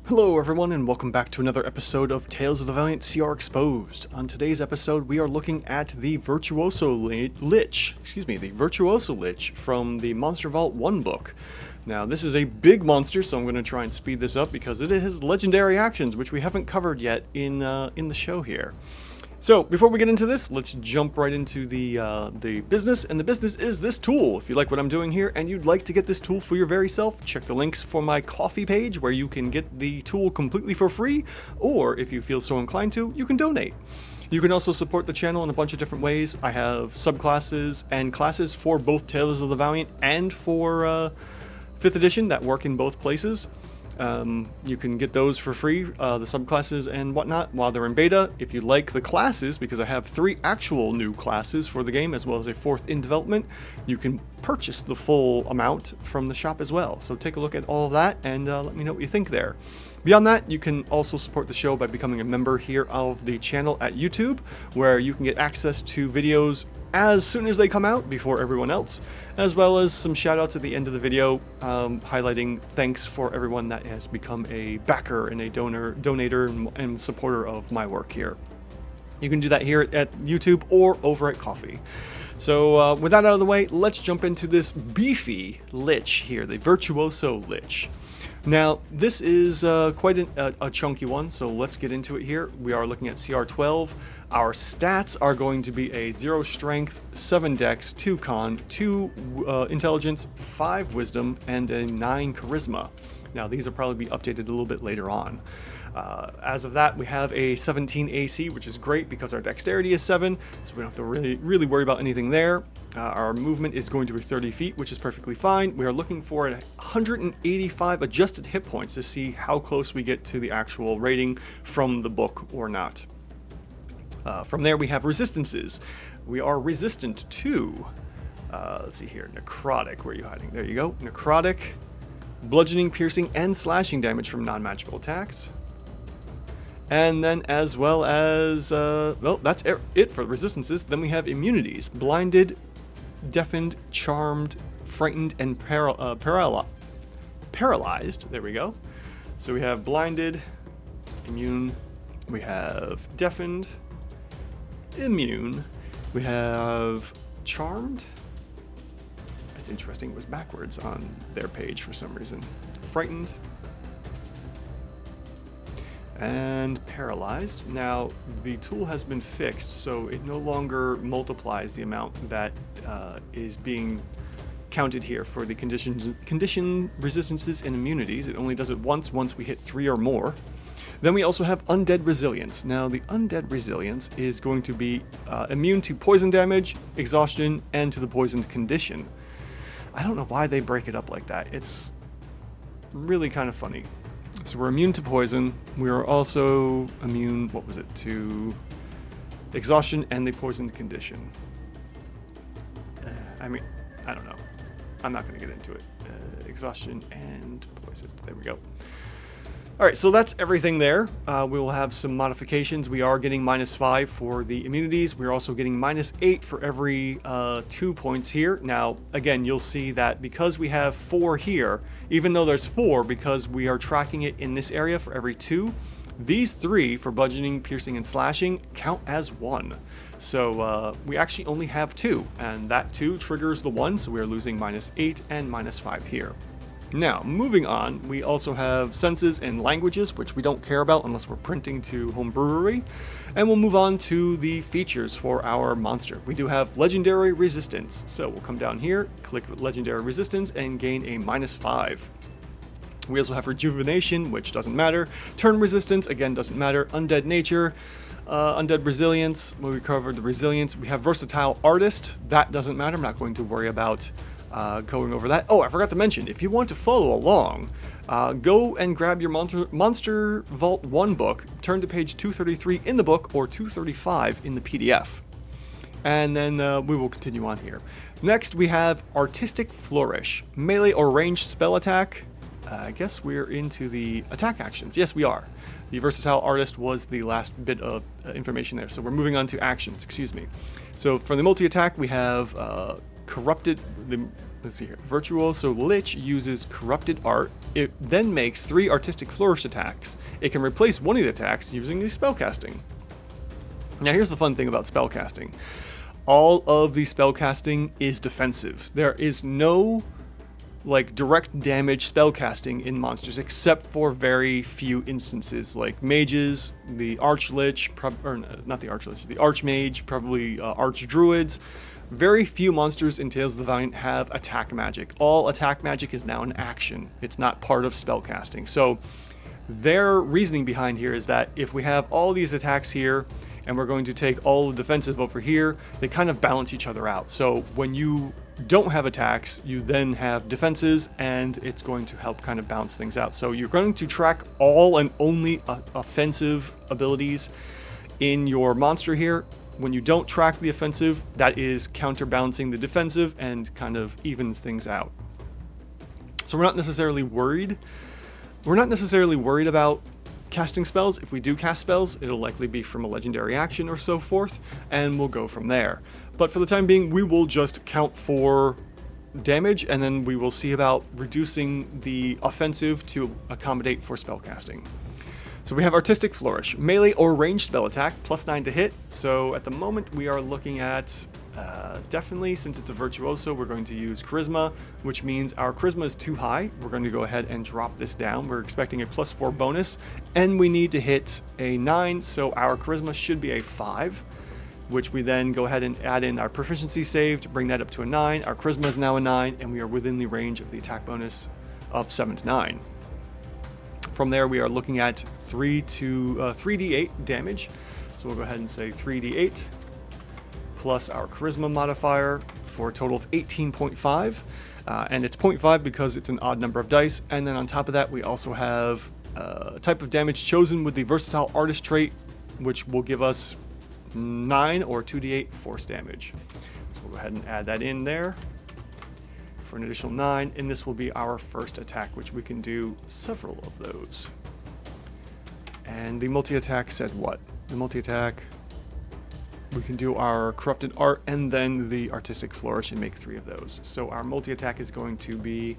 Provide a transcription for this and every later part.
Hello everyone and welcome back to another episode of Tales of the Valiant CR Exposed. On today's episode we are looking at the Virtuoso Lich from the Monster Vault 1 book. Now this is a big monster, so I'm going to try and speed this up because it has legendary actions which we haven't covered yet in the show here. So, before we get into this, let's jump right into the business, and the business is this tool. If you like what I'm doing here and you'd like to get this tool for your very self, check the links for my Ko-fi page where you can get the tool completely for free, or if you feel so inclined to, you can donate. You can also support the channel in a bunch of different ways. I have subclasses and classes for both Tales of the Valiant and for 5th edition that work in both places. You can get those for free, the subclasses and whatnot, while they're in beta. If you like the classes, because I have 3 actual new classes for the game, as well as a 4th in development, you can purchase the full amount from the shop as well. So take a look at all of that and let me know what you think there. Beyond that, you can also support the show by becoming a member here of the channel at YouTube, where you can get access to videos as soon as they come out before everyone else, as well as some shoutouts at the end of the video highlighting thanks for everyone that has become a backer and a donator and supporter of my work here. You can do that here at YouTube or over at Ko-fi. So with that out of the way, let's jump into this beefy Lich here, the Virtuoso Lich. Now, this is quite a chunky one, so let's get into it here. We are looking at CR 12. Our stats are going to be a 0 strength, 7 dex, 2 con, 2 intelligence, 5 wisdom, and a 9 charisma. Now, these will probably be updated a little bit later on. As of that, we have a 17 AC, which is great because our dexterity is 7, so we don't have to really worry about anything there. Our movement is going to be 30 feet, which is perfectly fine. We are looking for 185 adjusted hit points to see how close we get to the actual rating from the book or not. From there, we have resistances. We are resistant to, let's see here, necrotic. Where are you hiding? There you go. Necrotic, bludgeoning, piercing, and slashing damage from non-magical attacks. And then as well as, well, that's it for resistances. Then we have immunities. Blinded, deafened, charmed, frightened, and paralyzed. There we go. So we have blinded, immune, we have deafened, immune, we have charmed. That's interesting, it was backwards on their page for some reason. Frightened, and paralyzed. Now, the tool has been fixed, so it no longer multiplies the amount that is being counted here for the condition resistances and immunities. It only does it once we hit 3 or more. Then we also have Undead Resilience. Now, the Undead Resilience is going to be immune to poison damage, exhaustion, and to the poisoned condition. I don't know why they break it up like that. It's really kind of funny. So we're immune to poison. We are also immune, to exhaustion and the poisoned condition. I don't know. I'm not going to get into it. Exhaustion and poison. There we go. Alright, so that's everything there. We will have some modifications. We are getting -5 for the immunities. We're also getting -8 for every 2 points here. Now, again, you'll see that because we have 4 here, even though there's 4, because we are tracking it in this area for every 2, these 3 for bludgeoning, piercing, and slashing count as 1. So we actually only have 2, and that 2 triggers the 1, so we're losing -8 and -5 here. Now, moving on, we also have senses and languages, which we don't care about unless we're printing to Homebrewery. And we'll move on to the features for our monster. We do have Legendary Resistance. So we'll come down here, click Legendary Resistance, and gain a -5. We also have Rejuvenation, which doesn't matter. Turn Resistance, again, doesn't matter. Undead Nature, Undead Resilience, well, we covered the Resilience. We have Versatile Artist, that doesn't matter. I'm not going to worry about going over that. Oh, I forgot to mention, if you want to follow along, go and grab your Monster Vault 1 book, turn to page 233 in the book, or 235 in the PDF. And then we will continue on here. Next, we have Artistic Flourish. Melee or ranged spell attack. I guess we're into the attack actions. Yes, we are. The Versatile Artist was the last bit of information there, so we're moving on to actions, excuse me. So for the multi-attack, we have Corrupted, the let's see here. Virtuoso Lich uses Corrupted Art. It then makes 3 Artistic Flourish attacks. It can replace one of the attacks using the spellcasting. Now here's the fun thing about spellcasting. All of the spellcasting is defensive. There is no like direct damage spellcasting in monsters except for very few instances like mages, the Archlich, or not the Archlich, the Archmage, probably Archdruids. Very few monsters in Tales of the Valiant have attack magic. All attack magic is now an action. It's not part of spellcasting. So their reasoning behind here is that if we have all these attacks here and we're going to take all the defensive over here, they kind of balance each other out. So when you don't have attacks, you then have defenses, and it's going to help kind of balance things out. So you're going to track all and only offensive abilities in your monster here. When you don't track the offensive, that is counterbalancing the defensive and kind of evens things out. So we're not necessarily worried. We're not necessarily worried about casting spells. If we do cast spells, it'll likely be from a legendary action or so forth, and we'll go from there. But for the time being, we will just count for damage, and then we will see about reducing the offensive to accommodate for spellcasting. So we have Artistic Flourish, melee or ranged spell attack, +9 to hit. So at the moment we are looking at, definitely, since it's a Virtuoso, we're going to use Charisma, which means our Charisma is too high. We're going to go ahead and drop this down. We're expecting a +4 bonus, and we need to hit a 9, so our Charisma should be a 5. Which we then go ahead and add in our proficiency save to bring that up to a 9. Our Charisma is now a 9, and we are within the range of the attack bonus of 7 to 9. From there, we are looking at 3d8 damage. So we'll go ahead and say 3d8 plus our Charisma modifier for a total of 18.5. And it's 0.5 because it's an odd number of dice. And then on top of that, we also have a type of damage chosen with the Versatile Artist trait, which will give us 9 or 2d8 force damage. So we'll go ahead and add that in there for an additional 9, and this will be our first attack, which we can do several of those. And the multi-attack said what? The multi-attack, we can do our Corrupted Art and then the Artistic Flourish and make 3 of those. So our multi-attack is going to be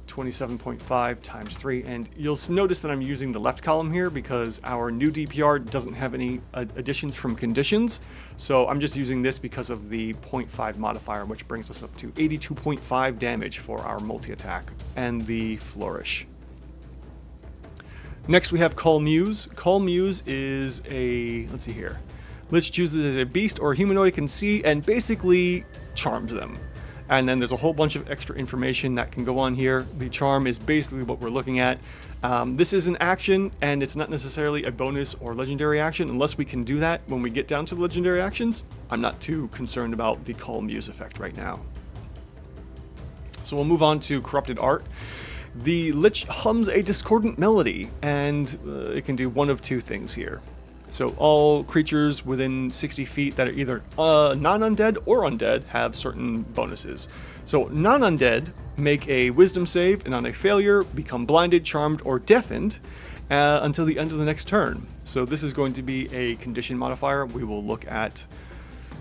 27.5 times 3, and you'll notice that I'm using the left column here because our new DPR doesn't have any additions from conditions, so I'm just using this because of the 0.5 modifier, which brings us up to 82.5 damage for our multi-attack and the flourish. Next we have Call Muse. Call Muse is a, let's see here, Lich chooses a beast or a humanoid it can see and basically charms them. And then there's a whole bunch of extra information that can go on here. The charm is basically what we're looking at. This is an action, and it's not necessarily a bonus or legendary action. Unless we can do that when we get down to the legendary actions, I'm not too concerned about the Call Muse effect right now. So we'll move on to Corrupted Art. The Lich hums a discordant melody, and it can do one of 2 things here. So all creatures within 60 feet that are either non-undead or undead have certain bonuses. So non-undead make a wisdom save, and on a failure become blinded, charmed, or deafened until the end of the next turn. So this is going to be a condition modifier. We will look at,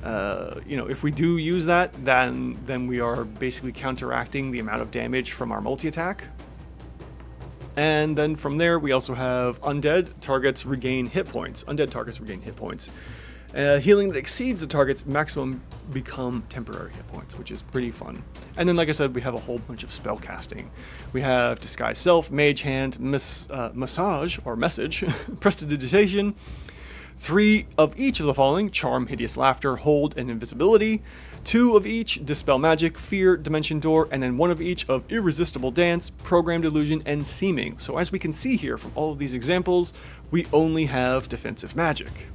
if we do use that, then we are basically counteracting the amount of damage from our multi-attack. And then from there, we also have undead targets regain hit points. Undead targets regain hit points. Healing that exceeds the target's maximum become temporary hit points, which is pretty fun. And then, like I said, we have a whole bunch of spell casting. We have Disguise Self, Mage Hand, Massage or Message, Prestidigitation, 3 of each of the following: Charm, Hideous Laughter, Hold, and Invisibility. 2 of each: Dispel Magic, Fear, Dimension Door, and then 1 of each of Irresistible Dance, Programmed Illusion, and Seeming. So as we can see here from all of these examples, we only have defensive magic.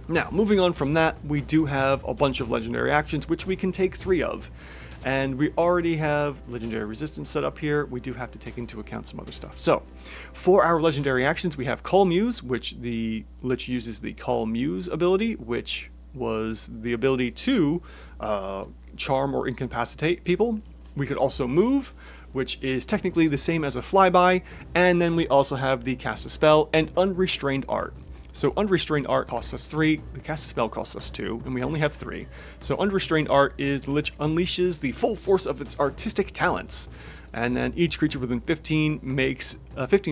Now, moving on from that, we do have a bunch of legendary actions, which we can take 3 of. And we already have legendary resistance set up here. We do have to take into account some other stuff. So, for our legendary actions, we have Call Muse, which the Lich uses the Call Muse ability, which was the ability to charm or incapacitate people. We could also move, which is technically the same as a flyby. And then we also have the Cast a Spell and Unrestrained Art. So Unrestrained Art costs us 3, the cast spell costs us 2, and we only have 3. So Unrestrained Art is the Lich unleashes the full force of its artistic talents. And then each creature within 15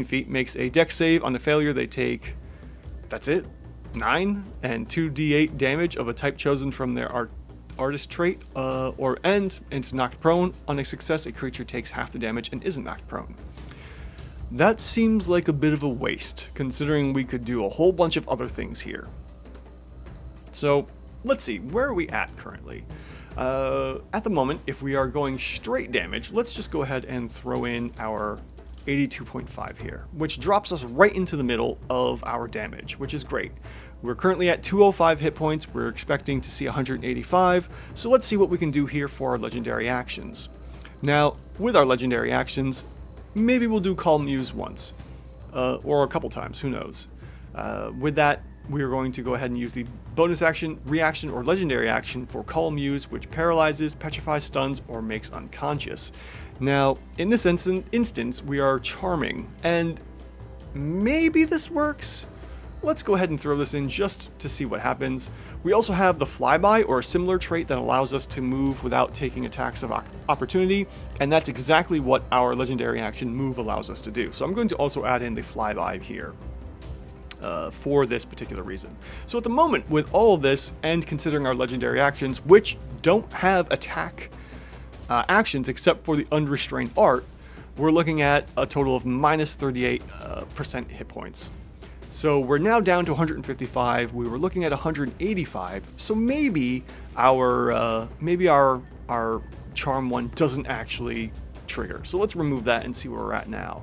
feet makes a dex save. On a failure, they take, that's it, 9 and 2d8 damage of a type chosen from their artist trait, and it's knocked prone. On a success, a creature takes half the damage and isn't knocked prone. That seems like a bit of a waste, considering we could do a whole bunch of other things here. So, let's see, where are we at currently? At the moment, if we are going straight damage, let's just go ahead and throw in our 82.5 here, which drops us right into the middle of our damage, which is great. We're currently at 205 hit points, we're expecting to see 185, so let's see what we can do here for our legendary actions. Now, with our legendary actions, maybe we'll do Call Muse once, or a couple times, who knows. With that, we're going to go ahead and use the bonus action, reaction, or legendary action for Call Muse, which paralyzes, petrifies, stuns, or makes unconscious. Now, in this instance, we are charming, and maybe this works? Let's go ahead and throw this in just to see what happens. We also have the flyby, or a similar trait that allows us to move without taking attacks of opportunity, and that's exactly what our legendary action move allows us to do. So I'm going to also add in the flyby here for this particular reason. So at the moment, with all of this, and considering our legendary actions, which don't have attack actions except for the Unrestrained Art, we're looking at a total of minus 38% hit points. So we're now down to 155. We were looking at 185. So maybe our charm one doesn't actually trigger. So let's remove that and see where we're at now.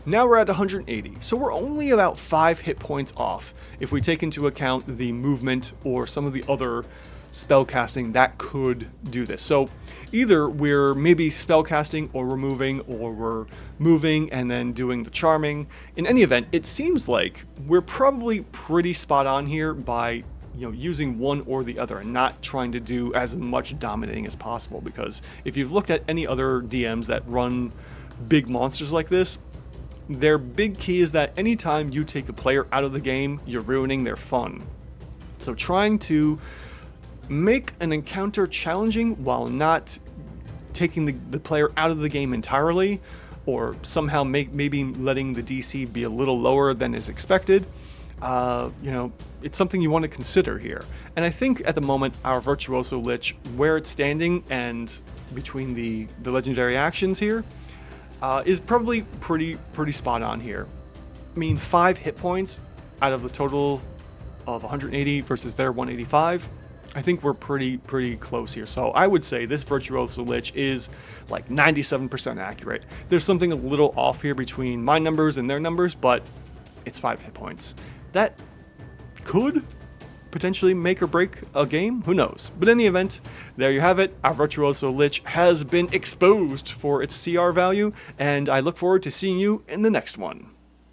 Now we're at 180. So we're only about 5 hit points off if we take into account the movement or some of the other spellcasting that could do this. So either we're maybe spellcasting or removing, or we're moving and then doing the charming. In any event, it seems like we're probably pretty spot on here by using one or the other and not trying to do as much dominating as possible, because if you've looked at any other DMs that run big monsters like this, their big key is that anytime you take a player out of the game, you're ruining their fun. So trying to make an encounter challenging while not taking the player out of the game entirely, or somehow maybe letting the DC be a little lower than is expected, it's something you want to consider here. And I think at the moment our Virtuoso Lich, where it's standing and between the legendary actions here, is probably pretty spot on here. I mean, 5 hit points out of the total of 180 versus their 185. I think we're pretty close here. So I would say this Virtuoso Lich is like 97% accurate. There's something a little off here between my numbers and their numbers, but it's 5 hit points. That could potentially make or break a game, who knows. But in any event, there you have it. Our Virtuoso Lich has been exposed for its CR value, and I look forward to seeing you in the next one.